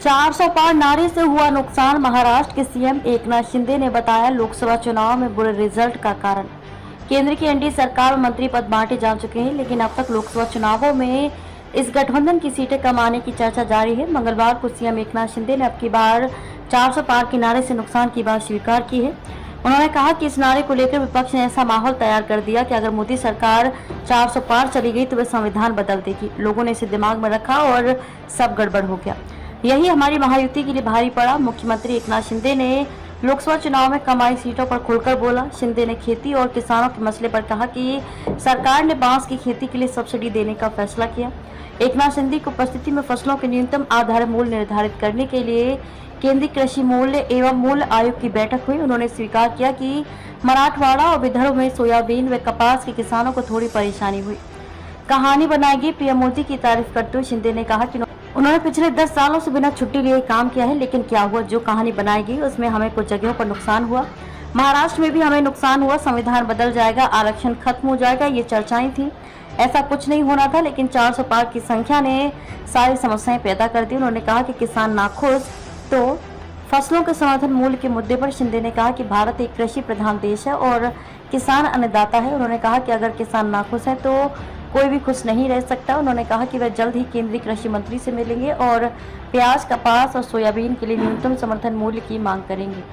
400 पार नारे से हुआ नुकसान। महाराष्ट्र के सीएम एकनाथ शिंदे ने बताया लोकसभा चुनाव में बुरे रिजल्ट का कारण। केंद्र की एनडीए सरकार में मंत्री पद बांटे जा चुके हैं, लेकिन अब तक लोकसभा चुनावों में इस गठबंधन की सीटें कम आने की चर्चा जारी है। मंगलवार को सीएम एकनाथ शिंदे ने अब की बार 400 पार के नारे से नुकसान की बात स्वीकार की है। उन्होंने कहा कि इस नारे को लेकर विपक्ष ने ऐसा माहौल तैयार कर दिया कि अगर मोदी सरकार 400 पार चली गई तो वे संविधान बदल देगी। लोगों ने इसे दिमाग में रखा और सब गड़बड़ हो गया। यही हमारी महायुति के लिए भारी पड़ा। मुख्यमंत्री एकनाथ शिंदे ने लोकसभा चुनाव में कम आई सीटों पर खुलकर बोला। शिंदे ने खेती और किसानों के मसले पर कहा कि सरकार ने बांस की खेती के लिए सब्सिडी देने का फैसला किया। एकनाथ शिंदे की उपस्थिति में फसलों के न्यूनतम आधार मूल्य निर्धारित करने के लिए केंद्रीय कृषि मूल्य एवं मूल्य आयोग की बैठक हुई। उन्होंने स्वीकार किया कि मराठवाड़ा और विदर्भ में सोयाबीन व कपास के किसानों को थोड़ी परेशानी हुई। कहानी बनाएगी पीएम मोदी की तारीफ करते हुए शिंदे ने कहा कि उन्होंने पिछले 10 सालों से बिना छुट्टी लिए काम किया है, लेकिन क्या हुआ, जो कहानी बनाएगी उसमें हमें कुछ जगहों पर नुकसान हुआ। महाराष्ट्र में भी हमें नुकसान हुआ। संविधान बदल जाएगा, आरक्षण खत्म हो जाएगा, ये चर्चाएं थी। ऐसा कुछ नहीं होना था, लेकिन 400 पार की संख्या ने सारी समस्याएं पैदा कर दी। उन्होंने कहा कि किसान नाखुश। तो फसलों के समर्थन मूल्य के मुद्दे पर शिंदे ने कहा कि भारत एक कृषि प्रधान देश है और किसान अन्नदाता है। उन्होंने कहा कि अगर किसान नाखुश है तो कोई भी खुश नहीं रह सकता। उन्होंने कहा कि वे जल्द ही केंद्रीय कृषि मंत्री से मिलेंगे और प्याज, कपास और सोयाबीन के लिए न्यूनतम समर्थन मूल्य की मांग करेंगे।